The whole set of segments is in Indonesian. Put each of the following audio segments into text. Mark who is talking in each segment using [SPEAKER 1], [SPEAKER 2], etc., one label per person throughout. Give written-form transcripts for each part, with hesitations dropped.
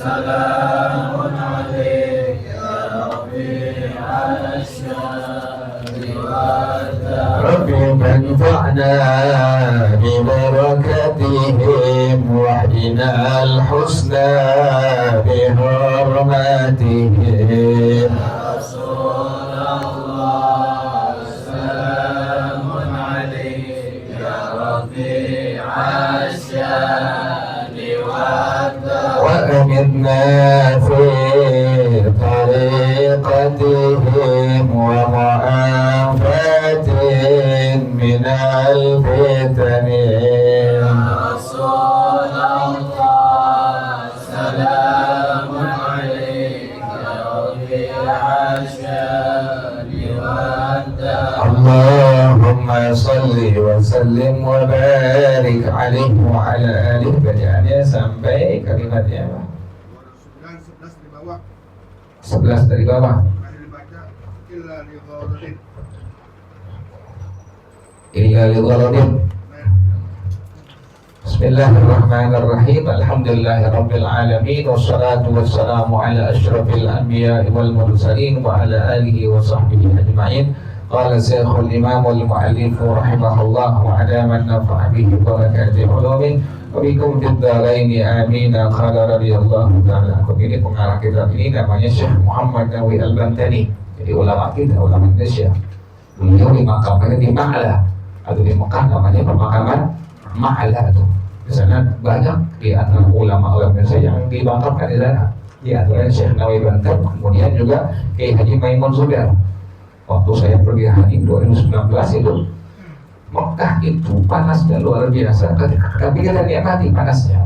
[SPEAKER 1] سلام عليك يا رفيع الشان والدار.
[SPEAKER 2] ربي انفعنا ببركتهم واهدنا الحسنى بحرمتهم.
[SPEAKER 1] يا رسول الله سلام عليك يا رفيع الشان والدار.
[SPEAKER 2] وأمرنا في طريقتهم ومعافاة من الفتن.
[SPEAKER 1] يا رسول الله سلام عليك يا رفيع الشان والدار.
[SPEAKER 2] اللهم صل وسلم وبارك عليه وعلى آله. Bacaannya sampai kalimatnya
[SPEAKER 3] 11 di bawah.
[SPEAKER 2] 11 dari bawah.
[SPEAKER 3] Masih dibaca illa li gharadin.
[SPEAKER 2] Illa li gharadin. Bismillahirrahmanirrahim. Alhamdulillahirabbil alamin wassalatu wassalamu ala asyrafil anbiya'i wal mursalin wa ala alihi wa sahbihi ajma'in. Qala Syekhul Imam wal Mu'allif rahimahullah wa ala man nafa'a bihi barakati ulumin wa bikum fid dharaini amin. Qala radhiyallahu ta'ala. Ini pengarang kitab ini namanya Syekh Muhammad Nawawi Al-Bantani. Jadi ulama kita, ulama Indonesia. Beliau dimakamkan di Ma'la atau di Mekah, namanya pemakaman Ma'la itu. Di sana banyak di antara ulama-ulama Indonesia yang dimakamkan di sana. Di antaranya Syekh Nawawi Banten, kemudian juga Kiai Haji Maimun Zubair. Waktu saya pergi haji 2019 itu, Mekah itu panasnya luar biasa. Tapi kita nikmati panasnya.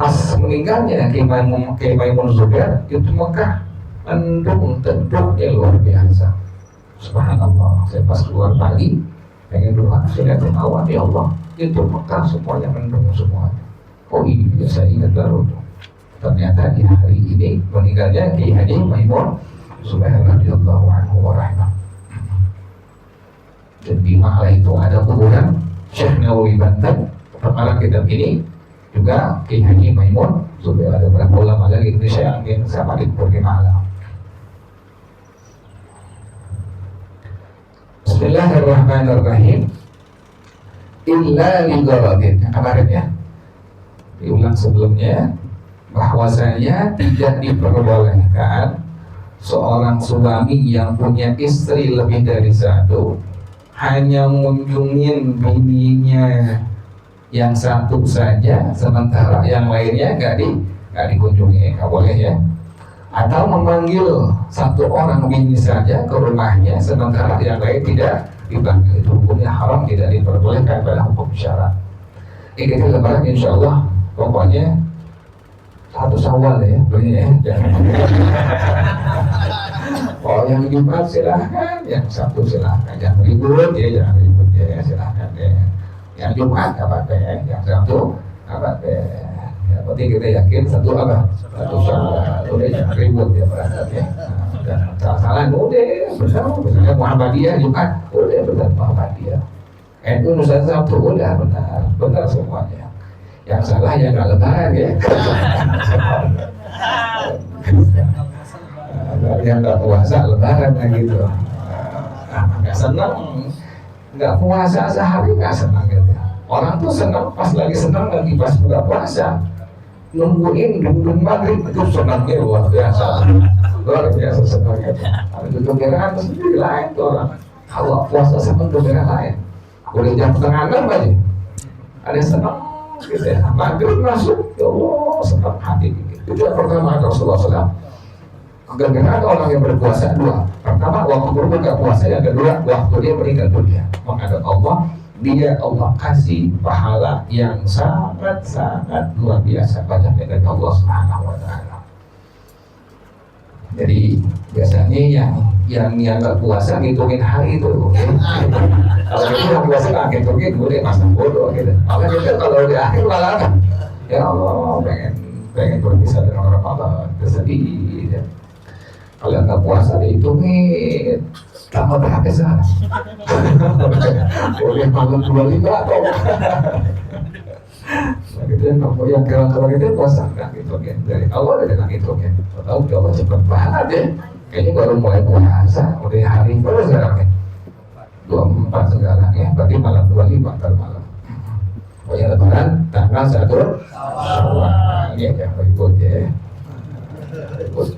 [SPEAKER 2] Pas meninggalnya Kiai Maimun Zubair, itu Mekah mendung tendungnya luar biasa. Subhanallah. Saya pas keluar pagi, pengen doa, saya lihat awan, ya Allah, itu Mekah semuanya mendung semuanya. Oh iya, saya ingat baru tuh. Ternyata di hari ini meninggalnya Kiai Haji Maimun Zubair radhiyallahu anhu wa rahimah. Dan di Ma'la itu ada kuburan Syekh Nawawi Banten. Pengarang kitab ini juga Kiai Haji Maimun Zubair. Ada beberapa ulama lagi Indonesia yang sama di kubur di Ma'la. Bismillahirrahmanirrahim. Illa li gharadin. Kemarin ya, diulang sebelumnya, bahwasanya tidak diperbolehkan seorang suami yang punya istri lebih dari satu hanya mengunjungin bininya yang satu saja, sementara yang lainnya nggak dikunjungi, nggak boleh ya. Atau memanggil satu orang bini saja ke rumahnya, sementara yang lain tidak dipanggil. Itu hukumnya haram, tidak diperbolehkan pada hukum syarak. Ini kita lebaran insya Allah, pokoknya 1 Syawal ya, ya. Oh yang Jumat silahkan, yang Sabtu silahkan, jangan ribut ya, silahkan ya. Yang Jumat apa teh, yang Sabtu apa teh. Ya, penting kita yakin satu apa, 1 Syawal, udah jangan ribut ya berangkat ya. Dan salah udah benar, misalnya Muhammadiyah Jumat, udah benar Muhammadiyah. NU Nusa Sabtu udah benar semuanya. Yang salah ya nggak lebaran ya. Yang nggak puasa lebaran gitu. Nggak senang, nggak puasa sehari nggak senang gitu. Orang tuh senang pas lagi senang, lagi pas buka puasa. Nungguin dundung maghrib itu senangnya luar biasa senangnya. Ada gembiraan sendiri lain tuh orang. Kalau puasa senang gembiraan lain. Udah jam 5:30 aja, ada senang gitu ya. Maghrib masuk, ya Allah senang hati gitu. Itu yang pertama Rasulullah SAW. Kegembiraan orang yang berpuasa dua. Pertama waktu berbuka puasa, yang kedua waktu dia meninggal dunia menghadap Allah. Dia Allah kasih pahala yang sangat luar biasa banyaknya dari Allah Subhanahu wa Ta'ala. Jadi biasanya yang nggak puasa ngitungin hari itu. Kalau itu yang puasa nggak ngitungin, boleh masa bodoh gitu. Maka kita kalau di akhir malah ya Allah pengen berpisah dengan Ramadan, kesedih. Ya. Kalau nggak puasa dihitungin, tambah berapa sana? Boleh malam 25 atau Nah, gitu yang kamu yang kalau itu puasa nggak gitu kan dari awal udah nggak gitu kan. Tahu Allah cepet banget ya. Kayaknya baru mulai puasa udah hari baru sekarang ya. 24 sekarang ya, berarti malam 25 ntar malam. Pokoknya lebaran tanggal 1 Syawal. Ini ya ribut ya. Ribut.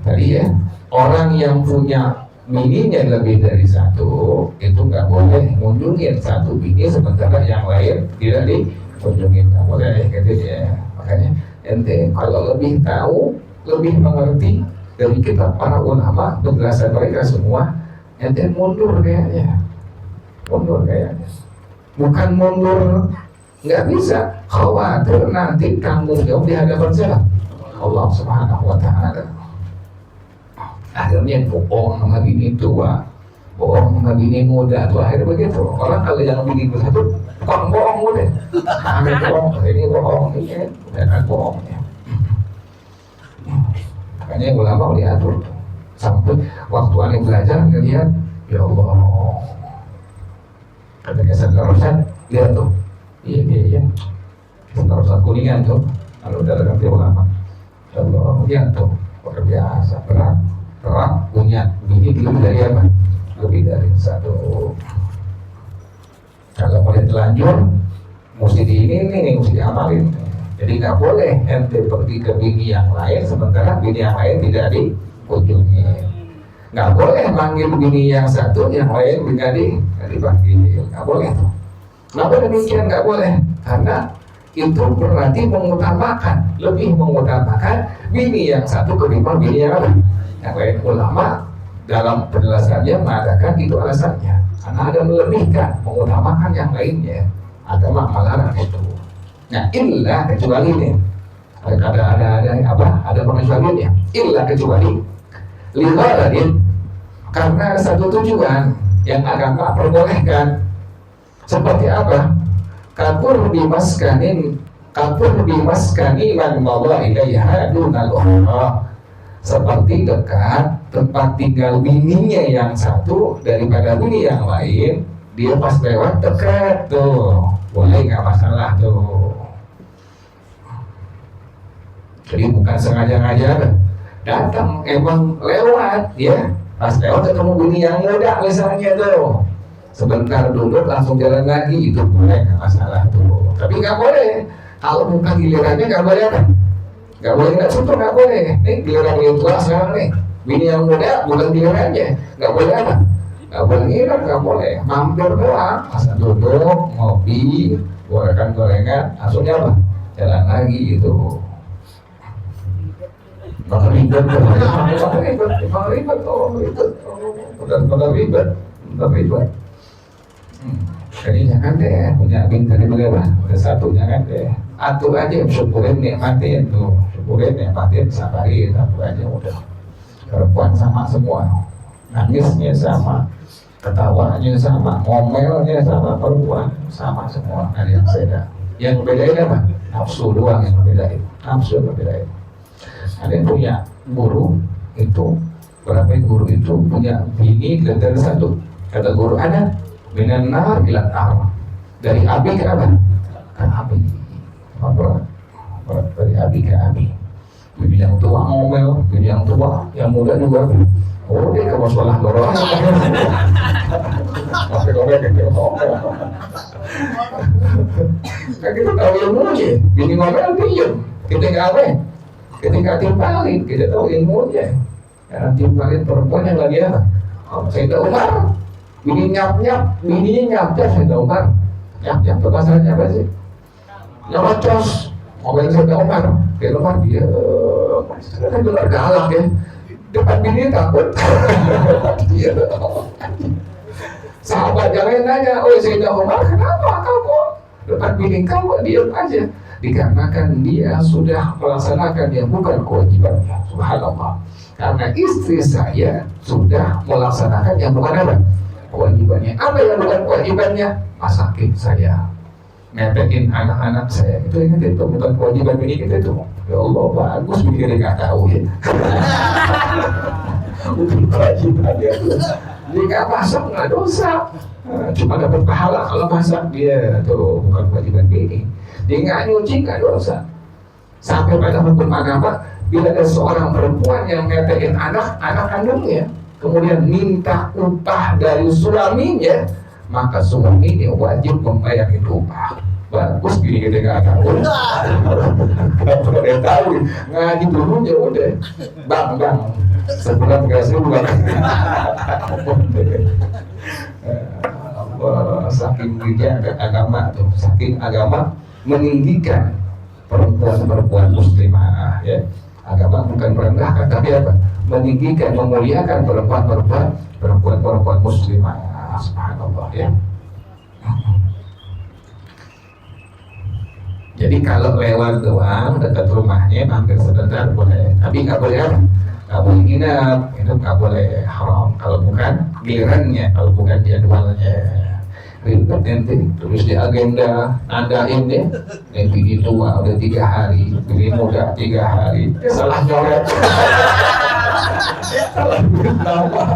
[SPEAKER 2] Tadi ya, orang yang punya bininya lebih dari satu itu nggak boleh ngunjungin satu bini sementara yang lain tidak dikunjungin, nggak boleh gitu ya. Makanya ente kalau lebih tahu, lebih mengerti dari kita para ulama penjelasan mereka semua, ente mundur kayaknya, bukan mundur nggak bisa, khawatir nanti tanggung jawab di hadapan siapa? Allah Subhanahu Wa Taala. Akhirnya bohong sama bini tua, bohong sama bini muda tuh akhirnya begitu. Orang kalau yang bini muda tuh bohong udah, kami bohong, ini bohong, ini bukan bohong ya. Makanya ulama diatur sampai waktu aneh belajar ngelihat, ya Allah, ketika Sandar Ustaz lihat tuh, iya, Sandar Ustaz Kuningan tuh, kalau udah ganti ulama, ya Allah, lihat tuh, luar biasa berat. Orang punya bini lebih dari apa? Lebih dari satu. Kalau mulai telanjur, mesti di ini mesti diamalin. Jadi nggak boleh ente pergi ke bini yang lain sementara bini yang lain tidak dikunjungi. Nggak boleh manggil bini yang satu, yang lain tidak dipanggil. Nggak boleh tuh. Kenapa demikian nggak boleh? Karena itu berarti lebih mengutamakan bini yang satu ketimbang bini yang lain. Yang lain ulama dalam penjelasannya mengatakan itu alasannya karena ada melebihkan, mengutamakan yang lainnya. Agama melarang itu. Nah, illa kecuali ini ada pengecualiannya. Illa kecuali libaradin karena satu tujuan yang agama perbolehkan. Seperti apa? Kapur bimaskani man bawa ilaiha dunal ukhra. Seperti dekat tempat tinggal bininya yang satu daripada bini yang lain, dia pas lewat dekat tuh, boleh nggak masalah tuh. Jadi bukan sengaja datang, emang lewat ya, pas lewat ketemu bini yang muda misalnya tuh, sebentar duduk langsung jalan lagi, itu boleh nggak masalah tuh. Tapi nggak boleh kalau bukan gilirannya, nggak boleh apa? Nggak boleh nggak cukup, nggak boleh. Nih giliran yang tua sekarang nih, bini yang muda bukan gilirannya, nggak boleh apa? Nggak boleh ngiler, nggak boleh. Mampir doang, masa duduk, ngopi, gorengan, langsungnya apa? Jalan lagi gitu. Bakal ribet, ribet. Jadi jangan deh punya bini dari bagaimana? Udah satu jangan deh. Atur aja, syukurin nikmatin tuh, sabarin, atur aja udah. Perempuan sama semua, nangisnya sama, ketawanya sama, ngomelnya sama, perempuan sama semua. Ada yang beda. Yang bedain apa? Nafsu doang yang bedain. Ada yang punya guru itu, berapa guru itu punya bini lebih dari satu. Kata guru ada minan nar ila nar, dari api ke apa? Ke api. Dari api ke api. Bini yang tua ngomel, bini yang tua, yang muda juga. Oh dia ke masalah dorong. Masih korek gitu. Kan kita tahu ilmunya, bini ngomel diem, kita nggak apa? Kita nggak timpalin, kita tahu ilmunya. Karena timpalin perempuan yang lagi apa? Sayyidah Umar, bini bininya nyap-nyap Sayyidah Umar. Nyap-nyap itu bahasanya apa sih? Nyerocos, ngomel Sayyidah Umar. Sayyidah Umar dia, kan benar galak ya. Depan bini takut. Sahabat yang lain nanya, oh Sayyidah Umar kenapa kamu depan bini kamu diam aja? Dikarenakan dia sudah melaksanakan yang bukan kewajibannya. Subhanallah. Karena istri saya sudah melaksanakan yang bukan apa? Kewajibannya. Apa yang bukan kewajibannya? Masakin saya, ngepekin anak-anak saya. Itu bukan kewajiban bini kita itu. Ya Allah, bagus bini kita nggak tahu ya. Bukan kewajibannya itu. Jika masak nggak dosa, cuma dapat pahala kalau masak dia tuh bukan kewajiban bini. Dia nggak nyuci nggak dosa. Sampai pada hukum agama, bila ada seorang perempuan yang ngetein anak kandungnya, kemudian minta upah dari suaminya, maka suaminya wajib membayar itu upah. Bagus gini kita nggak tahu, nggak pernah tahu, ngaji dulunya udah, bang, sebulan nggak sebulan. Allah, saking bijak agama tuh, saking agama meninggikan perempuan muslimah ya. Agama bukan merendahkan tapi apa? Meninggikan, memuliakan perempuan muslimah. Subhanallah ya. Jadi kalau lewat doang dekat rumahnya mampir sebentar boleh, tapi nggak boleh apa? Nggak boleh nginep, itu nggak boleh haram. Kalau bukan gilirannya, kalau bukan jadwalnya. Ribet nanti tulis di agenda, nandain deh. Bini tua udah 3 hari, bini muda 3 hari, salah nyoret. Salah bikin nama.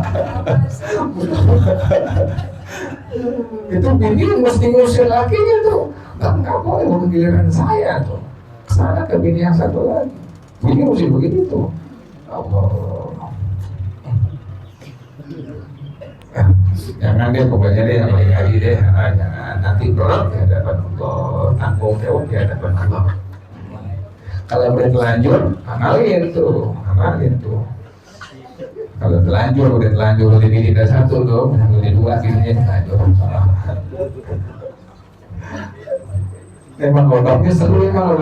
[SPEAKER 2] Itu bini mesti ngusir lakinya tuh. Nggak boleh mau giliran saya tuh. Sana ke bini yang satu lagi. Bini mesti begitu. Allah. Jangan deh, pokoknya deh yang paling hari deh, jangan nanti berat di hadapan Allah, tanggung jawab di hadapan Allah. Kalau udah telanjur, amalin tuh. Kalau telanjur, udah bini udah 1 tuh, udah 2 bininya telanjur. Memang otaknya seru emang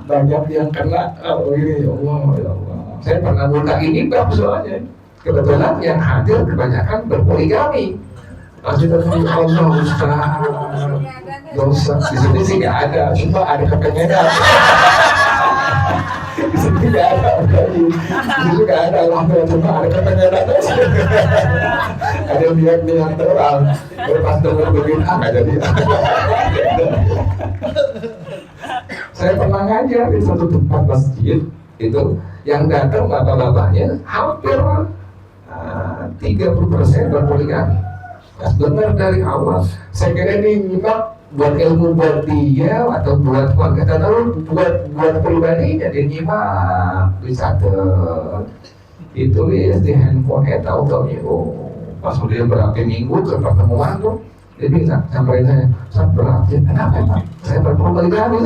[SPEAKER 2] banyak yang kena. Ini ya Allah. Saya pernah buka ini bab soalnya. Kebetulan yang hadir kebanyakan berpoligami. Pasti tanya Allah Ustaz, dosa. Di sini sih nggak ada, cuma ada kepengenan. Di sini nggak ada, di sini nggak ada Allah, cuma ada kepengenan. Ada niat terang, pas dengar begini nggak jadi. Saya pernah ngajar di satu tempat masjid itu, yang datang bapak-bapaknya hampir 30% berpoligami. Pas dengar dari awal, saya kira ini nyimak buat ilmu buat dia atau buat keluarga, kita tahu buat pribadinya. Dia nyimak, dicatat, ditulis di handphone, tahu-taunya pas udah berapa minggu ke pertemuan tuh, dia bilang sampai saya, "Ustaz berat ya, kenapa Pak? Saya berpoligami."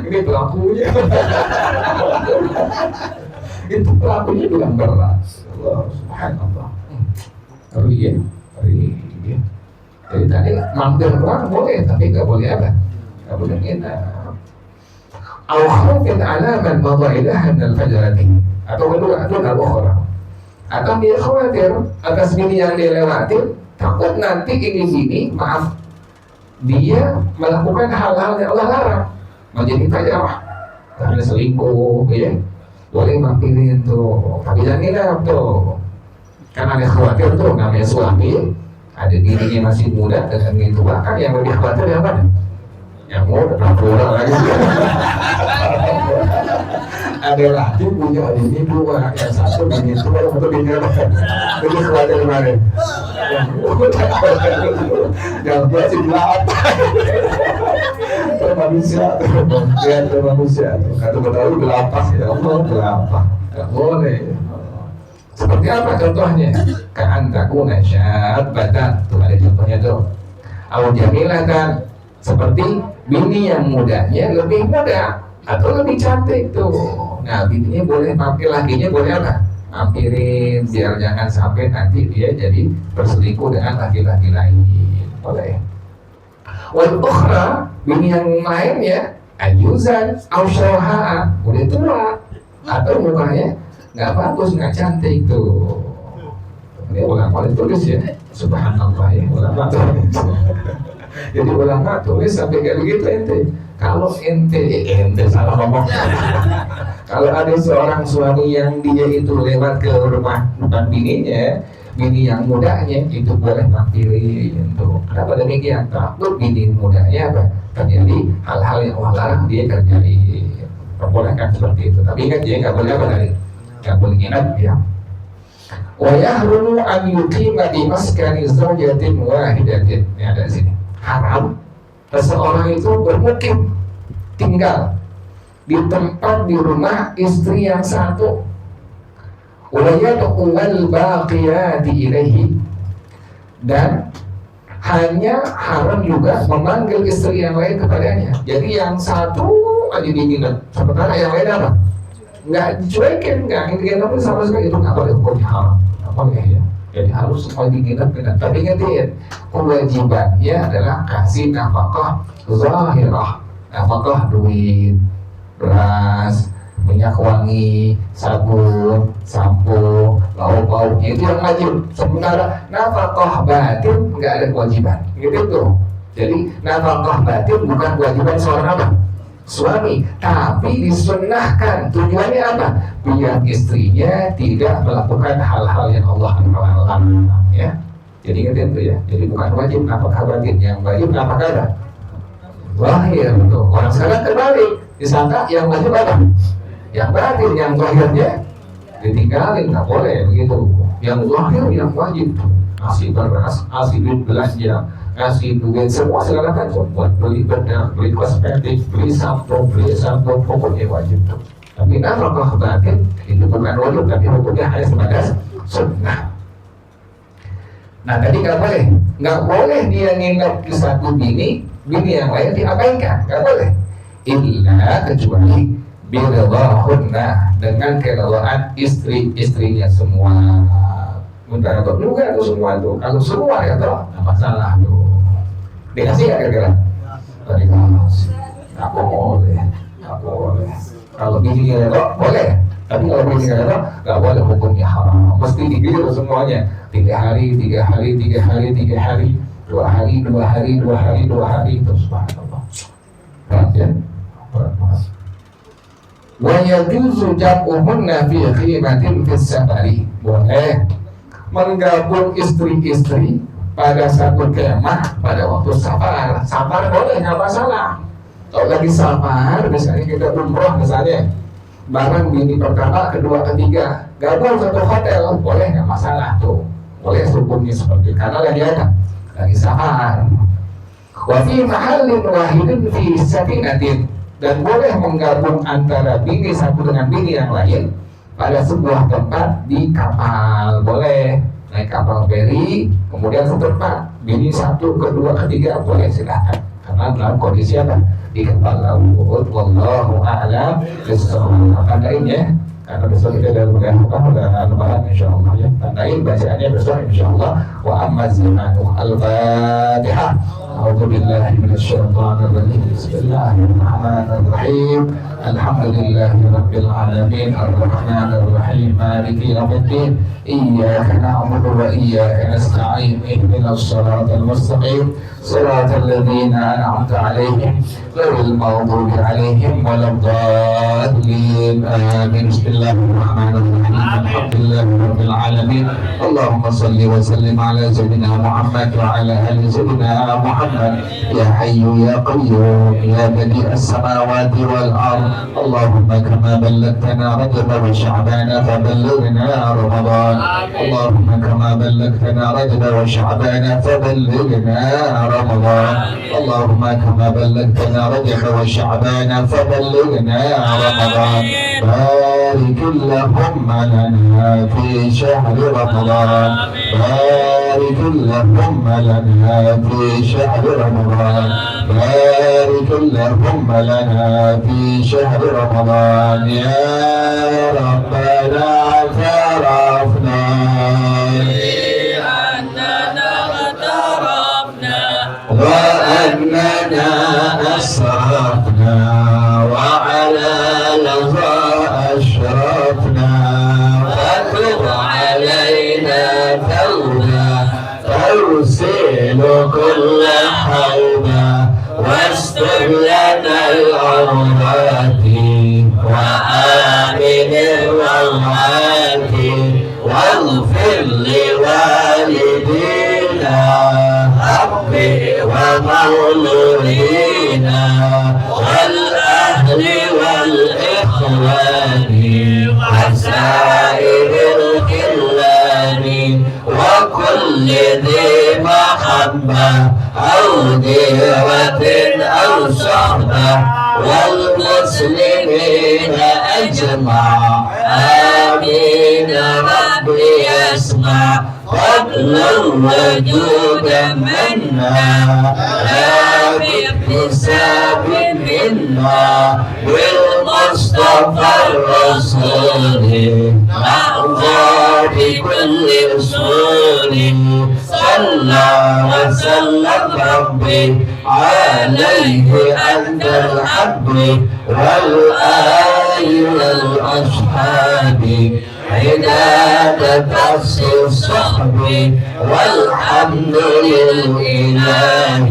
[SPEAKER 2] Ini pelakunya. Itu pelakunya bilang berat. Allah Subhanallah. Iya. Jadi tadi mampir doang boleh, tapi nggak boleh apa? Nggak boleh nginap. Au khawfin alaman madailahan al-fajrati, atau kedua al-ukhra, atau dia khawatir atas bini yang dia lewatin, takut nanti ini maaf, dia melakukan hal-hal yang Allah larang, menjadi fajarah, karena selingkuh, ya. Boleh mampirin tuh, tapi jangan nginap tuh. Karena ada khawatir tuh, namanya suami, ada dirinya masih muda dengan itu, bahkan yang lebih khawatir yang mana? Yang muda, kurang lagi. Ada lagi punya ini 2, yang 1 bini tua, yang 1 bini apa? Lebih khawatir mana? Yang muda, yang masih 8. Manusia tuh, kata Betawi belapas ya Allah, belapas, nggak boleh. Seperti apa contohnya? Ka'an takuna syabatan, tuh ada contohnya tuh. Au jamilatan, seperti bini yang mudanya lebih muda atau lebih cantik tuh. Nah, bininya boleh mampir, lakinya boleh apa? Mampirin, biar jangan sampai nanti dia jadi berselingkuh dengan laki-laki lain. Boleh. Wal ukhra, bini yang lainnya ajuzan au syawha'a, udah tua atau mukanya nggak bagus, nggak cantik tuh. Ini ulama tulis ya, subhanallah ya, ulama tulis. Jadi ulama tulis sampai kayak begitu ente. Kalau ente salah ngomong. Kalau ada seorang suami yang dia itu lewat ke rumah bukan bininya, bini yang mudanya itu boleh mampirin tuh. Kenapa demikian? Takut bini mudanya apa? Terjadi hal-hal yang Allah larang dia kerjain. Perbolehkan seperti itu. Tapi ingat ya, nggak boleh apa tadi? Nggak boleh nginep ya. Wa yahrumu an yuqima di maskani zawjatin wahidatin. Ini ada di sini. Haram seseorang itu bermukim, tinggal di tempat di rumah istri yang satu. Wa yad'u al-baqiyati ilaihi, dan hanya haram juga memanggil istri yang lain kepadanya. Jadi yang satu aja diminat, sementara yang lain apa? Nggak dicuekin, nggak ingin sama sekali, itu nggak boleh, hukumnya haram. Nggak boleh ya. Jadi harus semua diminat. Tapi ingatin, kewajibannya adalah kasih nafkah zahirah, nafkah duit, beras, minyak wangi, sabun, sampo, lauk-lauknya itu yang wajib. Sementara nafkah batin nggak ada kewajiban, gitu tuh. Jadi nafkah batin bukan kewajiban seorang apa? Suami, tapi disunnahkan. Tujuannya apa? Biar istrinya tidak melakukan hal-hal yang Allah haramkan, ya. Jadi ingat itu ya. Jadi bukan wajib nafkah batin, yang wajib nafkah zahir. Tuh. Orang sekarang terbalik, disangka yang wajib apa? Yang batin, yang zahirnya ditinggalin, nggak boleh begitu. Yang zahir yang wajib, ngasih beras, ngasih duit belanja, ngasih duit semua segala macam, buat beli bedak, beli kosmetik, beli sampo, pokoknya wajib. Tapi nafkah batin itu bukan wajib, tapi hukumnya hanya sebatas sunnah. Nah tadi nggak boleh dia nginap di satu bini yang lain diabaikan, nggak boleh. Illa kecuali biridahunna, dengan kerelaan istri-istrinya semua. Bentar atau juga tuh semua tuh. Kalau semua ya toh, nggak masalah tuh. Dikasih nggak kira-kira? Tadi nggak boleh. Kalau bini ya toh boleh. Tapi kalau bini ya toh nggak boleh, hukumnya haram. Mesti digigit semuanya. 3 hari, 2 hari, 2 hari, terus subhanallah. Ya. Wa yajuzu jam'uhunna fi khimatin fis safari. Boleh menggabung istri-istri pada satu kemah pada waktu safar. Safar boleh, nggak masalah. Kalau lagi safar, misalnya kita umroh misalnya, bareng bini pertama, kedua, ketiga, gabung satu hotel, boleh, nggak masalah tuh. Boleh hukumnya seperti, karena lagi safar. Wa fi mahallin wahidin fi safinatin, dan boleh menggabung antara bini satu dengan bini yang lain pada sebuah tempat di kapal. Boleh naik kapal feri, kemudian satu tempat, bini satu, kedua, ketiga, boleh, silahkan. Karena dalam kondisi apa? Di kapal laut. Wallahu a'lam bishawab. Tandain ya, karena besok kita udah lebaran insyaallah ya. Tandain bacaannya besok insyaallah. Wa amma zamanu al-Fatihah. أعوذ بالله من الشيطان الرجيم. بسم الله الرحمن الرحيم. الحمد لله رب العالمين الرحمن الرحيم مالك يوم الدين. إياك نعبد وإياك نستعين. اهدنا الصراط المستقيم صراط الذين أنعمت عليهم غير المغضوب عليهم ولا الضالين آمين. بسم الله الرحمن الرحيم. الحمد لله رب العالمين. اللهم صل وسلم على سيدنا محمد وعلى آل سيدنا محمد. يا حي يا قيوم يا بديع السماوات والأرض. اللهم كما بلغتنا رجب وشعبان فبلغنا رمضان. اللهم كما بلغتنا رجب وشعبان فبلغنا رمضان. اللهم كما بلغتنا رجب وشعبان فبلغنا رمضان. بارك اللهم لنا في شهر رمضان. بارك اللهم لنا في شهر رمضان. بارك اللهم لنا في شهر رمضان. يا ربنا اعترفنا بأننا اغترفنا وأننا أسرفنا وعلى لظى أشرفنا. فتب علينا توبة ترسل كل حوبة واستر لنا العورات وآمن الروعات.
[SPEAKER 1] والمسلمين أجمع آمين ربي يسمع فضل الوجود منا لا باكتساب منا بالمصطفى الرسول نحظى بكل أصول صلى وسلم ربي عليه أنت الحب والآل والأصحاب عداد الصحب والحمد لله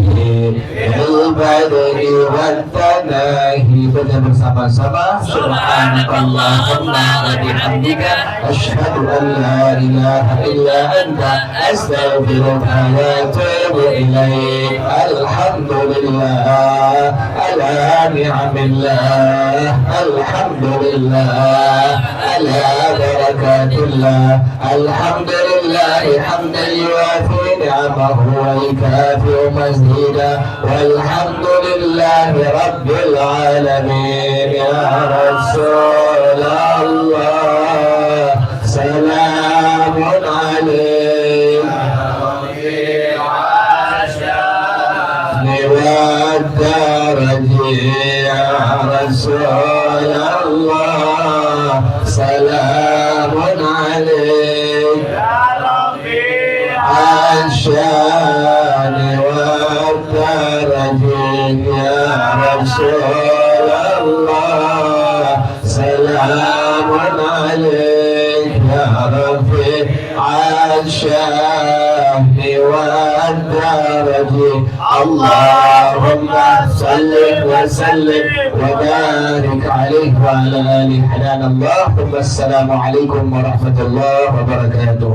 [SPEAKER 1] بالبدء والتناهي. Baca bersama-sama Subhanakallahumma wa bihamdika asyhadu an la ilaha illa anta astaghfiruka wa atubu ilaik. Alhamdulillah ala ni'amillah, alhamdulillah ala barakatillah, alhamdulillah hamdan yuwafi ni'amahu wa yukafi'u mazida, walhamdulillahi rabbil alamin. Ya Rasulullah salamun alayka ya Rasulullah salamun alayka Asyani wa darajin ya Rasulullah salamun alayka Rafi Asyani wa darajin. Allahumma salli wa sallim wa barik alaihi wa ala alihi. Assalamualaikum warahmatullahi wabarakatuh.